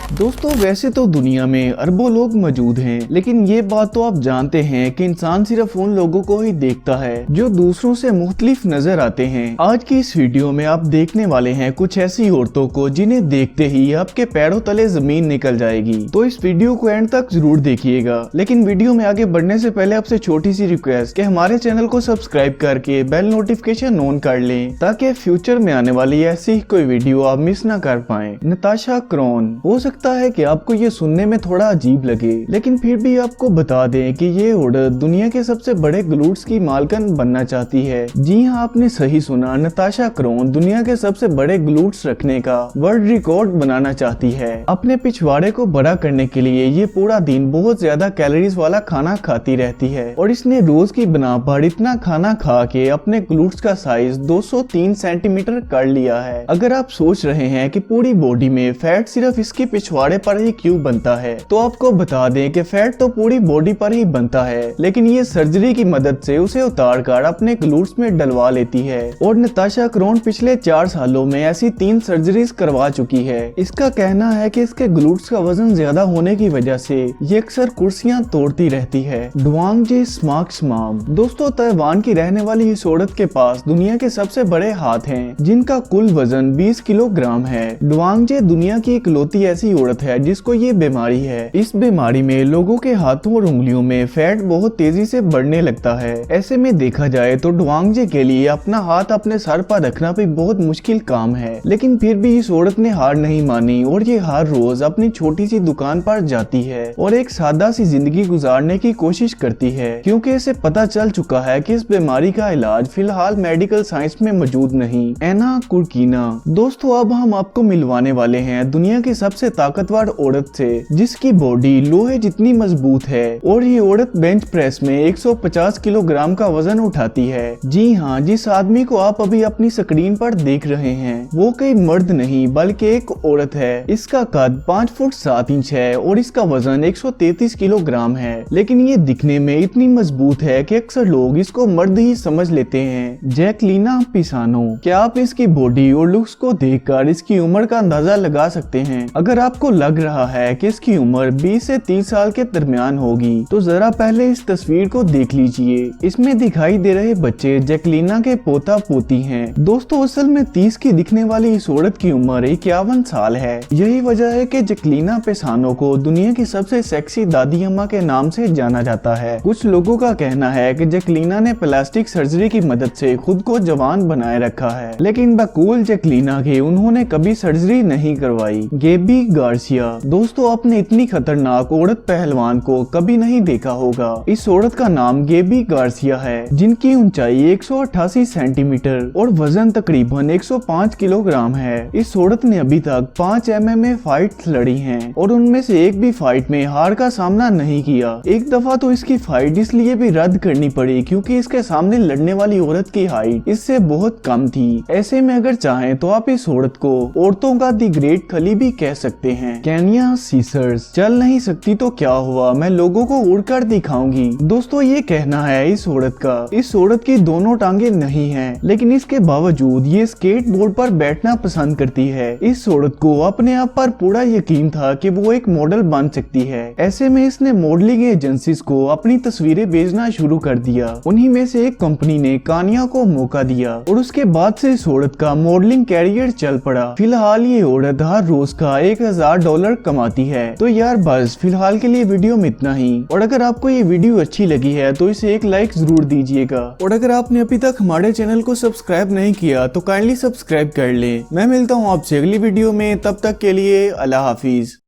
दोस्तों वैसे तो दुनिया में अरबों लोग मौजूद हैं, लेकिन ये बात तो आप जानते हैं कि इंसान सिर्फ उन लोगों को ही देखता है जो दूसरों से मुख्तलिफ नजर आते हैं। आज की इस वीडियो में आप देखने वाले हैं कुछ ऐसी औरतों को जिन्हें देखते ही आपके पैरों तले जमीन निकल जाएगी। तो इस वीडियो को एंड तक जरूर देखिएगा। लेकिन वीडियो में आगे बढ़ने से पहले आपसे छोटी सी रिक्वेस्ट कि हमारे चैनल को सब्सक्राइब करके बेल नोटिफिकेशन ऑन कर लें ताकि फ्यूचर में आने वाली ऐसी ही कोई वीडियो आप मिस ना कर पाए। नताशा क्रॉन। हो सकता है कि आपको ये सुनने में थोड़ा अजीब लगे, लेकिन फिर भी आपको बता दें कि ये औरत दुनिया के सबसे बड़े ग्लूट्स की मालकिन बनना चाहती है। जी हाँ, आपने सही सुना, नताशा क्रॉन दुनिया के सबसे बड़े ग्लूट्स रखने का वर्ल्ड रिकॉर्ड बनाना चाहती है। अपने पिछवाड़े को बड़ा करने के लिए ये पूरा दिन बहुत ज्यादा कैलोरीज वाला खाना खाती रहती है और इसने रोज की बना पर इतना खाना खा के अपने ग्लूट्स का साइज 203 सेंटीमीटर कर लिया है। अगर आप सोच रहे हैं कि पूरी बॉडी में फैट सिर्फ इसके पिछवाड़े पर ही क्यों बनता है, तो आपको बता दें कि फैट तो पूरी बॉडी पर ही बनता है, लेकिन ये सर्जरी की मदद से उसे उतार कर अपने ग्लूट्स में डलवा लेती है। और नताशा क्रॉन पिछले 4 सालों में ऐसी 3 सर्जरीज करवा चुकी है। इसका कहना है कि इसके ग्लूट्स का वजन ज्यादा होने की वजह से ये अक्सर कुर्सियां तोड़ती रहती है। डुआंगजे स्मार्क्समाम। दोस्तों ताइवान की रहने वाली इस औरत के पास दुनिया के सबसे बड़े हाथ हैं, जिनका कुल वजन 20 किलोग्राम है। डुआंगजे दुनिया की इकलौती ऐसी औरत है जिसको ये बीमारी है। इस बीमारी में लोगों के हाथों और उंगलियों में फैट बहुत तेजी से बढ़ने लगता है। ऐसे में देखा जाए तो डुआंगजे के लिए अपना हाथ अपने सर पर रखना भी बहुत मुश्किल काम है, लेकिन फिर भी इस औरत ने हार नहीं मानी और ये हर रोज अपनी छोटी सी दुकान पर जाती है और एक सादा सी जिंदगी गुजारने की कोशिश करती है, क्योंकि इसे पता चल चुका है कि इस बीमारी का इलाज फिलहाल मेडिकल साइंस में मौजूद नहीं। एना कुर्कीना। दोस्तों अब हम आपको मिलवाने वाले हैं दुनिया की सबसे ताकतवर औरत से, जिसकी बॉडी लोहे जितनी मजबूत है और ये औरत बेंच प्रेस में 150 किलोग्राम का वजन उठाती है। जी हाँ, जिस आदमी को आप अभी अपनी स्क्रीन पर देख रहे हैं वो कोई मर्द नहीं बल्कि एक औरत है। इसका कद 5 फुट 7 इंच है और इसका वजन 133 किलोग्राम है, लेकिन ये दिखने में इतनी मजबूत है कि अक्सर लोग इसको मर्द ही समझ लेते हैं। जैकलीना पिसानो। क्या आप इसकी बॉडी और लुक्स को देखकर इसकी उम्र का अंदाजा लगा सकते हैं? अगर आपको लग रहा है कि इसकी उम्र 20 से 30 साल के दरमियान होगी, तो जरा पहले इस तस्वीर को देख लीजिए। इसमें दिखाई दे रहे बच्चे जैकलीना के पोता पोती हैं। दोस्तों असल में 30 की दिखने वाली इस औरत की उम्र 51 साल है। यही वजह है कि जैकलीना पिसानो को दुनिया की सबसे सेक्सी दादी अम्मा के नाम से जाना जाता है। कुछ लोगों का कहना है कि जैकलीना ने प्लास्टिक सर्जरी की मदद से खुद को जवान बनाए रखा है, लेकिन बकूल जैकलीना के उन्होंने कभी सर्जरी नहीं करवाई। गेबी गार्सिया। दोस्तों आपने इतनी खतरनाक औरत पहलवान को कभी नहीं देखा होगा। इस औरत का नाम गेबी गार्सिया है, जिनकी ऊंचाई 188 सेंटीमीटर और वजन तकरीबन 105 किलोग्राम है। इस औरत ने अभी तक 5 MMA फाइट्स लड़ी हैं और उनमें से एक भी फाइट में हार का सामना नहीं किया। एक दफा तो इसकी फाइट इसलिए भी रद्द करनी पड़ी क्योंकि इसके सामने लड़ने वाली औरत की हाइट इससे बहुत कम थी। ऐसे में अगर चाहें तो आप इस औरत को औरतों का दी ग्रेट खली भी कह सकते हैं। केन्या सीसर्स। चल नहीं सकती तो क्या हुआ, मैं लोगों को उड़कर दिखाऊंगी। दोस्तों ये कहना है इस औरत का। इस औरत की दोनों टांगे नहीं हैं, लेकिन इसके बावजूद ये स्केट बोर्ड पर बैठना पसंद करती है। इस औरत को अपने आप पर पूरा यकीन था कि वो एक मॉडल बन सकती है। ऐसे में इसने मॉडलिंग एजेंसीज को अपनी तस्वीरें भेजना शुरू कर दिया। उन्हीं में से एक कंपनी ने कानिया को मौका दिया और उसके बाद से इस औरत का मॉडलिंग कैरियर चल पड़ा। फिलहाल ये औरत हर रोज का $1000 कमाती है। तो यार बस फिलहाल के लिए वीडियो में इतना ही, और अगर आपको ये वीडियो अच्छी लगी है तो इसे एक लाइक जरूर दीजिएगा, और अगर आपने अभी तक हमारे चैनल को सब्सक्राइब नहीं किया तो काइंडली सब्सक्राइब कर ले। मैं मिलता हूँ आपसे अगली वीडियो में, तब तक के लिए अल्लाह हाफिज।